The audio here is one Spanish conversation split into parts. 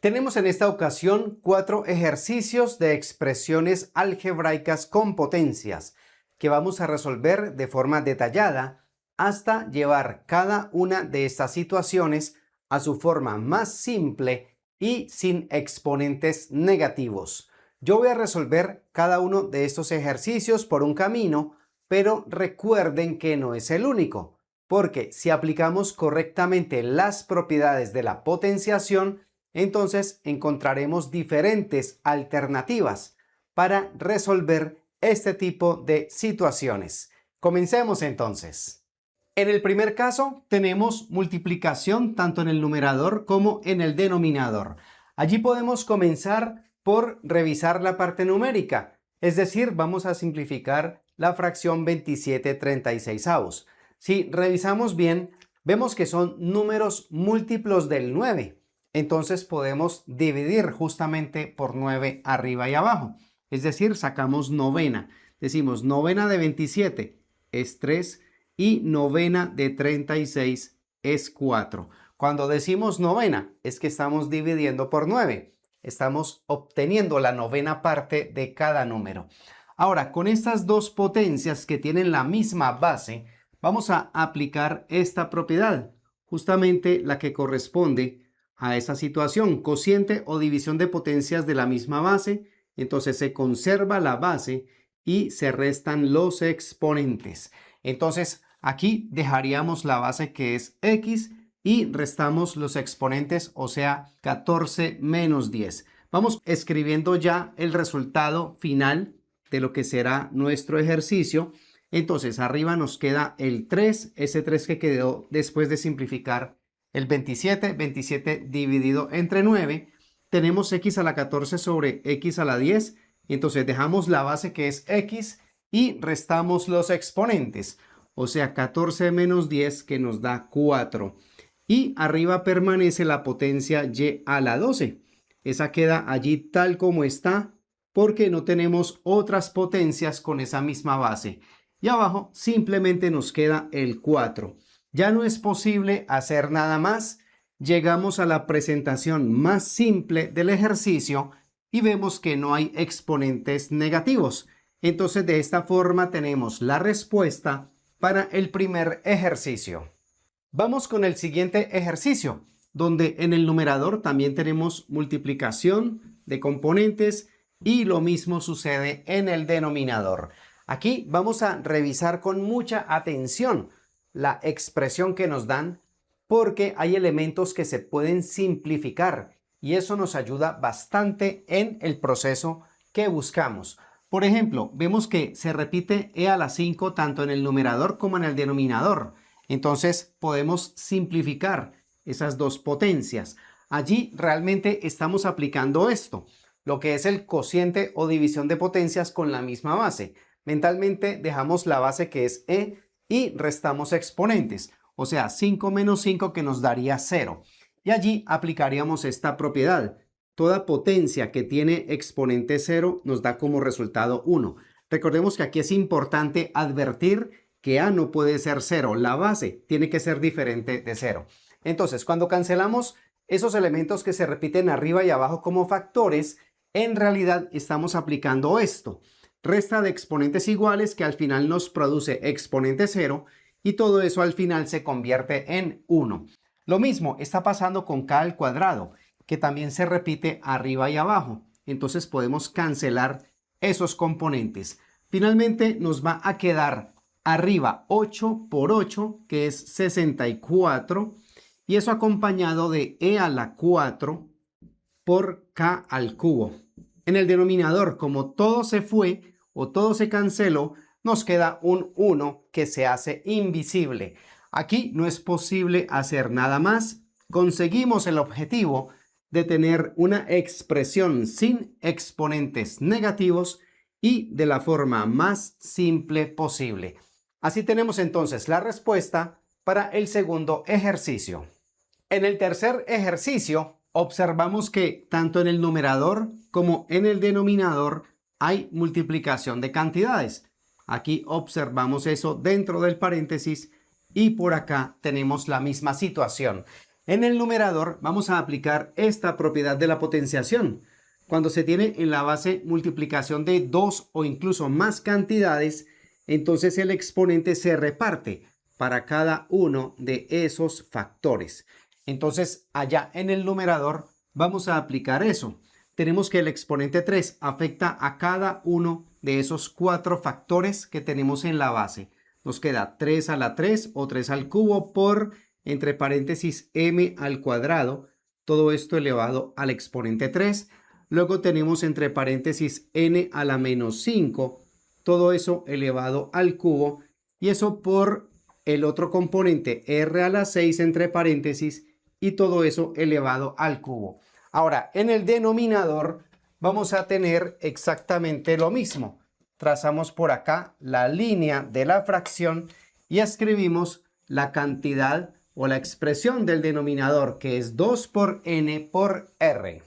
Tenemos en esta ocasión 4 ejercicios de expresiones algebraicas con potencias que vamos a resolver de forma detallada hasta llevar cada una de estas situaciones a su forma más simple y sin exponentes negativos. Yo voy a resolver cada uno de estos ejercicios por un camino, pero recuerden que no es el único, porque si aplicamos correctamente las propiedades de la potenciación, entonces encontraremos diferentes alternativas para resolver este tipo de situaciones. Comencemos entonces. En el primer caso tenemos multiplicación tanto en el numerador como en el denominador. Allí podemos comenzar por revisar la parte numérica, es decir, vamos a simplificar la fracción 27/36. Si revisamos bien, vemos que son números múltiplos del 9. Entonces podemos dividir justamente por 9 arriba y abajo. Es decir, sacamos novena. Decimos novena de 27 es 3 y novena de 36 es 4. Cuando decimos novena es que estamos dividiendo por 9. Estamos obteniendo la novena parte de cada número. Ahora, con estas dos potencias que tienen la misma base, vamos a aplicar esta propiedad, justamente la que corresponde a esa situación, cociente o división de potencias de la misma base. Entonces se conserva la base y se restan los exponentes. Entonces aquí dejaríamos la base que es x y restamos los exponentes, o sea 14 menos 10. Vamos escribiendo ya el resultado final de lo que será nuestro ejercicio. Entonces arriba nos queda el 3, ese 3 que quedó después de simplificar el 27 dividido entre 9, tenemos x a la 14 sobre x a la 10, entonces dejamos la base que es x y restamos los exponentes, o sea 14 menos 10 que nos da 4. Y arriba permanece la potencia y a la 12, esa queda allí tal como está porque no tenemos otras potencias con esa misma base. Y abajo simplemente nos queda el 4. Ya no es posible hacer nada más. Llegamos a la presentación más simple del ejercicio y vemos que no hay exponentes negativos. Entonces de esta forma tenemos la respuesta para el primer ejercicio. Vamos con el siguiente ejercicio, donde en el numerador también tenemos multiplicación de componentes y lo mismo sucede en el denominador. Aquí vamos a revisar con mucha atención la expresión que nos dan, porque hay elementos que se pueden simplificar y eso nos ayuda bastante en el proceso que buscamos. Por ejemplo, vemos que se repite e a la 5 tanto en el numerador como en el denominador. Entonces podemos simplificar esas dos potencias. Allí realmente estamos aplicando esto, lo que es el cociente o división de potencias con la misma base. Mentalmente dejamos la base que es e y restamos exponentes, o sea 5 menos 5 que nos daría 0. Y allí aplicaríamos esta propiedad. Toda potencia que tiene exponente 0 nos da como resultado 1. Recordemos que aquí es importante advertir que a no puede ser 0, la base tiene que ser diferente de 0. Entonces, cuando cancelamos esos elementos que se repiten arriba y abajo como factores, en realidad estamos aplicando esto. Resta de exponentes iguales que al final nos produce exponente 0 y todo eso al final se convierte en 1. Lo mismo está pasando con k al cuadrado, que también se repite arriba y abajo. Entonces podemos cancelar esos componentes. Finalmente nos va a quedar arriba 8 por 8, que es 64, y eso acompañado de e a la 4 por k al cubo. En el denominador, como todo se fue o todo se canceló, nos queda un 1 que se hace invisible. Aquí no es posible hacer nada más. Conseguimos el objetivo de tener una expresión sin exponentes negativos y de la forma más simple posible. Así tenemos entonces la respuesta para el segundo ejercicio. En el tercer ejercicio, observamos que tanto en el numerador como en el denominador hay multiplicación de cantidades. Aquí observamos eso dentro del paréntesis y por acá tenemos la misma situación. En el numerador vamos a aplicar esta propiedad de la potenciación. Cuando se tiene en la base multiplicación de dos o incluso más cantidades, entonces el exponente se reparte para cada uno de esos factores. Entonces, allá en el numerador vamos a aplicar eso. Tenemos que el exponente 3 afecta a cada uno de esos 4 factores que tenemos en la base. Nos queda 3 a la 3 o 3 al cubo por, entre paréntesis, m al cuadrado. Todo esto elevado al exponente 3. Luego tenemos entre paréntesis n a la menos 5. Todo eso elevado al cubo. Y eso por el otro componente r a la 6 entre paréntesis. Y todo eso elevado al cubo. Ahora, en el denominador vamos a tener exactamente lo mismo. Trazamos por acá la línea de la fracción y escribimos la cantidad o la expresión del denominador, que es 2 por n por r.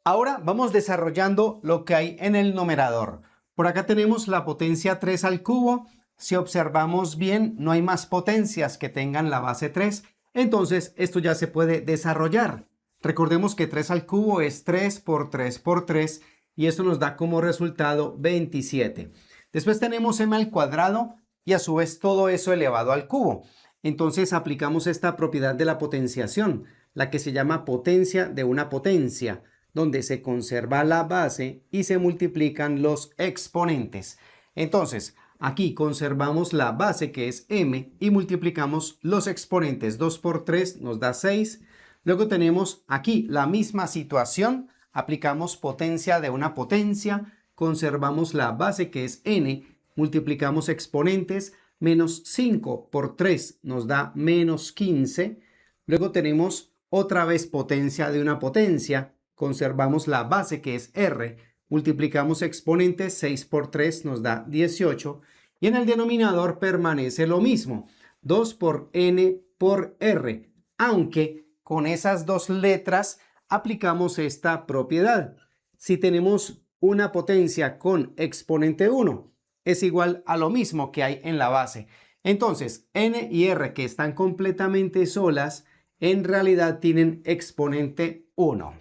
Ahora vamos desarrollando lo que hay en el numerador. Por acá tenemos la potencia 3 al cubo. Si observamos bien, no hay más potencias que tengan la base 3. Entonces, esto ya se puede desarrollar. Recordemos que 3 al cubo es 3 por 3 por 3 y esto nos da como resultado 27. Después tenemos m al cuadrado y a su vez todo eso elevado al cubo. Entonces aplicamos esta propiedad de la potenciación, la que se llama potencia de una potencia, donde se conserva la base y se multiplican los exponentes. Entonces, aquí conservamos la base que es m y multiplicamos los exponentes. 2 por 3 nos da 6. Luego tenemos aquí la misma situación, aplicamos potencia de una potencia, conservamos la base que es n, multiplicamos exponentes, menos 5 por 3 nos da menos 15. Luego tenemos otra vez potencia de una potencia, conservamos la base que es r, multiplicamos exponentes, 6 por 3 nos da 18. Y en el denominador permanece lo mismo, 2 por n por r, aunque con esas dos letras aplicamos esta propiedad. Si tenemos una potencia con exponente 1, es igual a lo mismo que hay en la base. Entonces, n y r, que están completamente solas, en realidad tienen exponente 1.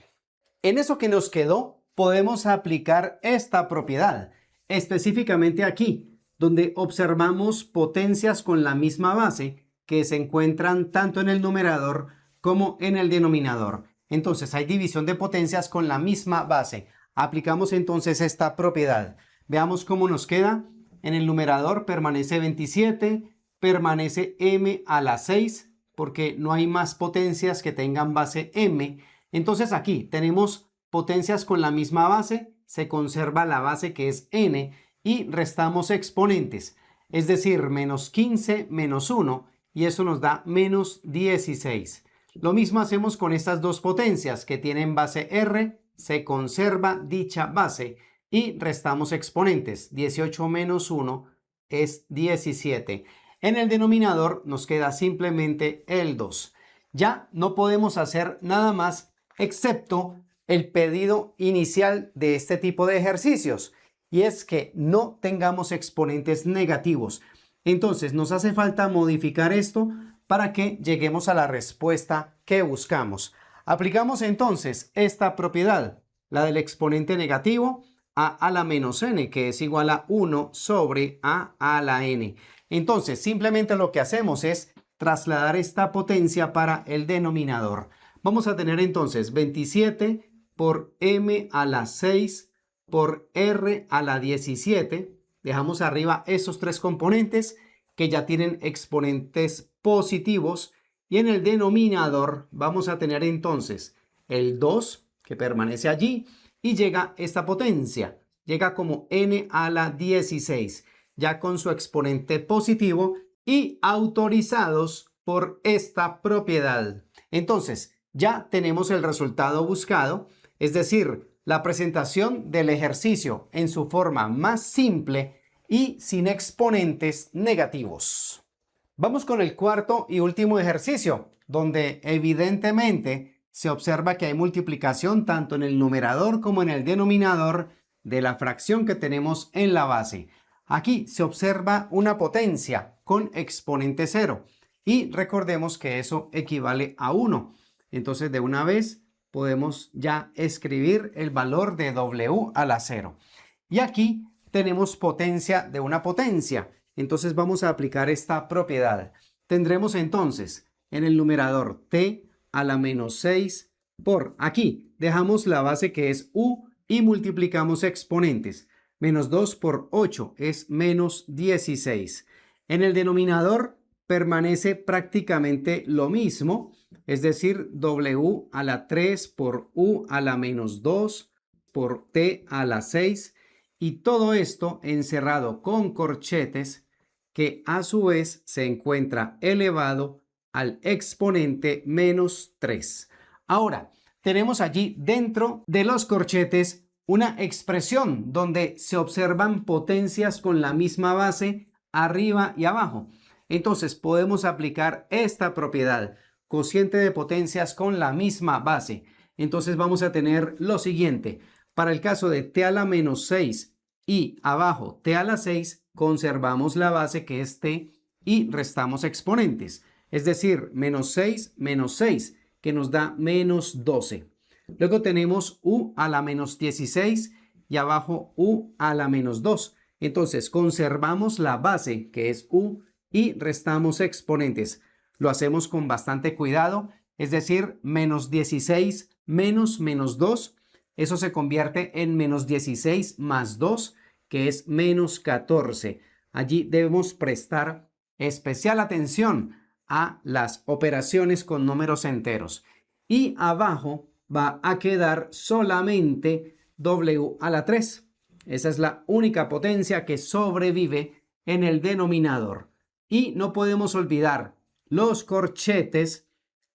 En eso que nos quedó, podemos aplicar esta propiedad, específicamente aquí, donde observamos potencias con la misma base que se encuentran tanto en el numerador como en el denominador. Entonces hay división de potencias con la misma base. Aplicamos entonces esta propiedad. Veamos cómo nos queda. En el numerador permanece 27, permanece m a la 6, porque no hay más potencias que tengan base m. Entonces aquí tenemos potencias con la misma base, se conserva la base que es n y restamos exponentes, es decir, menos 15 menos 1, y eso nos da menos 16. Lo mismo hacemos con estas dos potencias que tienen base r, se conserva dicha base y restamos exponentes. 18 menos 1 es 17. En el denominador nos queda simplemente el 2. Ya no podemos hacer nada más excepto el pedido inicial de este tipo de ejercicios, y es que no tengamos exponentes negativos. Entonces nos hace falta modificar esto para que lleguemos a la respuesta que buscamos. Aplicamos entonces esta propiedad, la del exponente negativo, a la menos n, que es igual a 1 sobre a la n. Entonces, simplemente lo que hacemos es trasladar esta potencia para el denominador. Vamos a tener entonces 27 por m a la 6 por r a la 17. Dejamos arriba esos tres componentes que ya tienen exponentes positivos, y en el denominador vamos a tener entonces el 2 que permanece allí y llega esta potencia, llega como n a la 16, ya con su exponente positivo y autorizados por esta propiedad. Entonces ya tenemos el resultado buscado, es decir, la presentación del ejercicio en su forma más simple y sin exponentes negativos. Vamos con el cuarto y último ejercicio, donde evidentemente se observa que hay multiplicación tanto en el numerador como en el denominador de la fracción que tenemos en la base. Aquí se observa una potencia con exponente 0 y recordemos que eso equivale a 1. Entonces de una vez podemos ya escribir el valor de w a la 0. Y aquí tenemos potencia de una potencia. Entonces vamos a aplicar esta propiedad. Tendremos entonces en el numerador t a la menos 6 por aquí. Dejamos la base que es u y multiplicamos exponentes. Menos 2 por 8 es menos 16. En el denominador permanece prácticamente lo mismo, es decir, w a la 3 por u a la menos 2 por t a la 6 y todo esto encerrado con corchetes que a su vez se encuentra elevado al exponente menos 3. Ahora, tenemos allí dentro de los corchetes una expresión donde se observan potencias con la misma base arriba y abajo. Entonces podemos aplicar esta propiedad, cociente de potencias con la misma base. Entonces vamos a tener lo siguiente. Para el caso de t a la menos 6 y abajo t a la 6, conservamos la base que es t y restamos exponentes. Es decir, menos 6, que nos da menos 12. Luego tenemos u a la menos 16 y abajo u a la menos 2. Entonces conservamos la base que es u y restamos exponentes. Lo hacemos con bastante cuidado, es decir, menos 16 menos menos 2. Eso se convierte en menos 16 más 2, que es menos 14. Allí debemos prestar especial atención a las operaciones con números enteros. Y abajo va a quedar solamente w a la 3. Esa es la única potencia que sobrevive en el denominador. Y no podemos olvidar los corchetes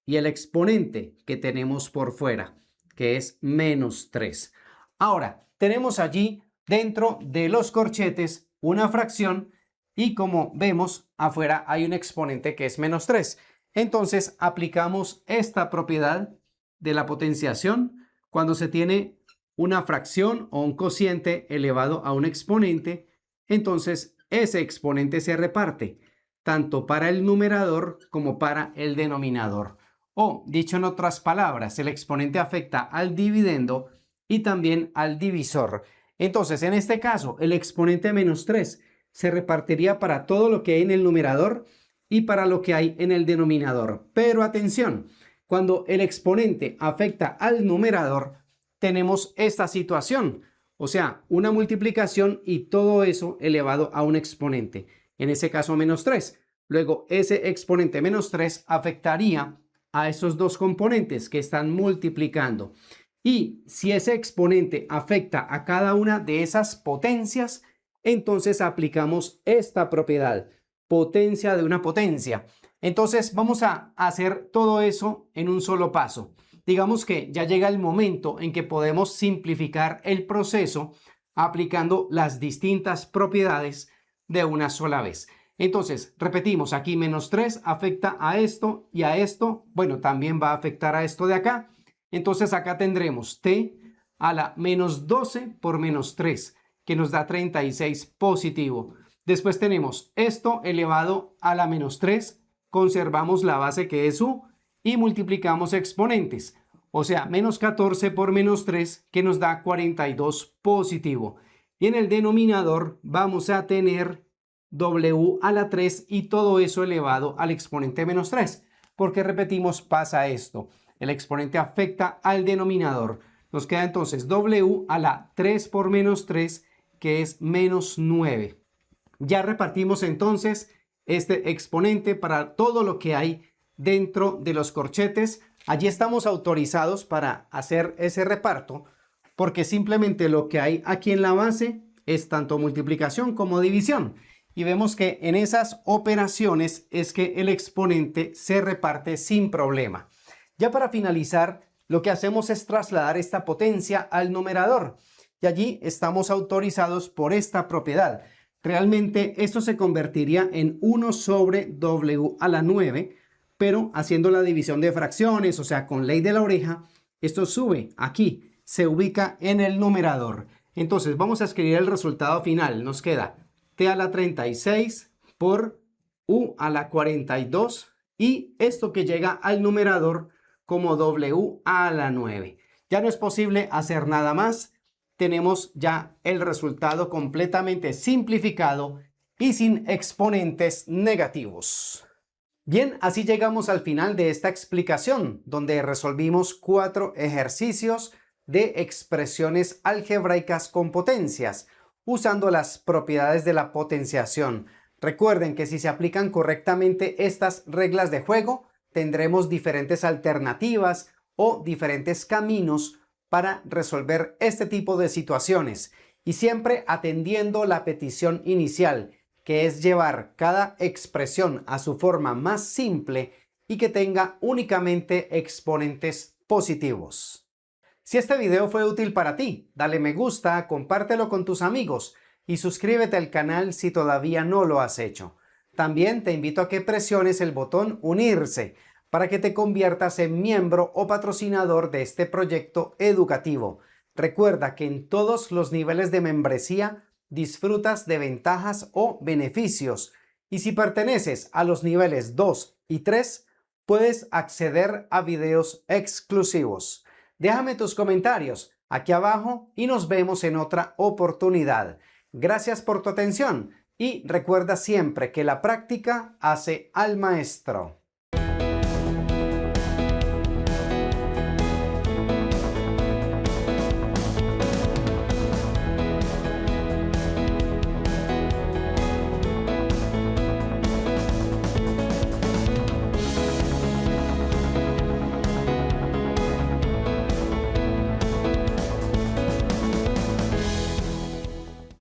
y el exponente que tenemos por fuera, que es menos 3. Ahora, tenemos allí dentro de los corchetes una fracción y como vemos afuera hay un exponente que es menos 3. Entonces aplicamos esta propiedad de la potenciación cuando se tiene una fracción o un cociente elevado a un exponente. Entonces ese exponente se reparte tanto para el numerador como para el denominador. O, dicho en otras palabras, el exponente afecta al dividendo y también al divisor. Entonces, en este caso, el exponente menos 3 se repartiría para todo lo que hay en el numerador y para lo que hay en el denominador. Pero atención, cuando el exponente afecta al numerador, tenemos esta situación, o sea, una multiplicación y todo eso elevado a un exponente. En ese caso, menos 3. Luego, ese exponente menos 3 afectaría a esos dos componentes que están multiplicando. Y si ese exponente afecta a cada una de esas potencias, entonces aplicamos esta propiedad, potencia de una potencia. Entonces vamos a hacer todo eso en un solo paso. Digamos que ya llega el momento en que podemos simplificar el proceso aplicando las distintas propiedades de una sola vez. Entonces, repetimos, aquí menos 3 afecta a esto y a esto. Bueno, también va a afectar a esto de acá. Entonces acá tendremos t a la menos 12 por menos 3, que nos da 36 positivo. Después tenemos esto elevado a la menos 3, conservamos la base que es u y multiplicamos exponentes. O sea, menos 14 por menos 3, que nos da 42 positivo. Y en el denominador vamos a tener w a la 3 y todo eso elevado al exponente menos 3. Porque repetimos, pasa esto. El exponente afecta al denominador. Nos queda entonces w a la 3 por menos 3, que es menos 9. Ya repartimos entonces este exponente para todo lo que hay dentro de los corchetes. Allí estamos autorizados para hacer ese reparto porque simplemente lo que hay aquí en la base es tanto multiplicación como división. Y vemos que en esas operaciones es que el exponente se reparte sin problema. Ya para finalizar, lo que hacemos es trasladar esta potencia al numerador. Y allí estamos autorizados por esta propiedad. Realmente esto se convertiría en 1 sobre w a la 9, pero haciendo la división de fracciones, o sea, con ley de la oreja, esto sube aquí, se ubica en el numerador. Entonces vamos a escribir el resultado final. Nos queda t a la 36 por u a la 42 y esto que llega al numerador como W a la 9. Ya no es posible hacer nada más. Tenemos ya el resultado completamente simplificado y sin exponentes negativos. Bien, así llegamos al final de esta explicación, donde resolvimos 4 ejercicios de expresiones algebraicas con potencias, usando las propiedades de la potenciación. Recuerden que si se aplican correctamente estas reglas de juego, tendremos diferentes alternativas o diferentes caminos para resolver este tipo de situaciones, y siempre atendiendo la petición inicial, que es llevar cada expresión a su forma más simple y que tenga únicamente exponentes positivos. Si este video fue útil para ti, dale me gusta, compártelo con tus amigos y suscríbete al canal si todavía no lo has hecho. También te invito a que presiones el botón unirse para que te conviertas en miembro o patrocinador de este proyecto educativo. Recuerda que en todos los niveles de membresía disfrutas de ventajas o beneficios, y si perteneces a los niveles 2 y 3, puedes acceder a videos exclusivos. Déjame tus comentarios aquí abajo y nos vemos en otra oportunidad. Gracias por tu atención y recuerda siempre que la práctica hace al maestro.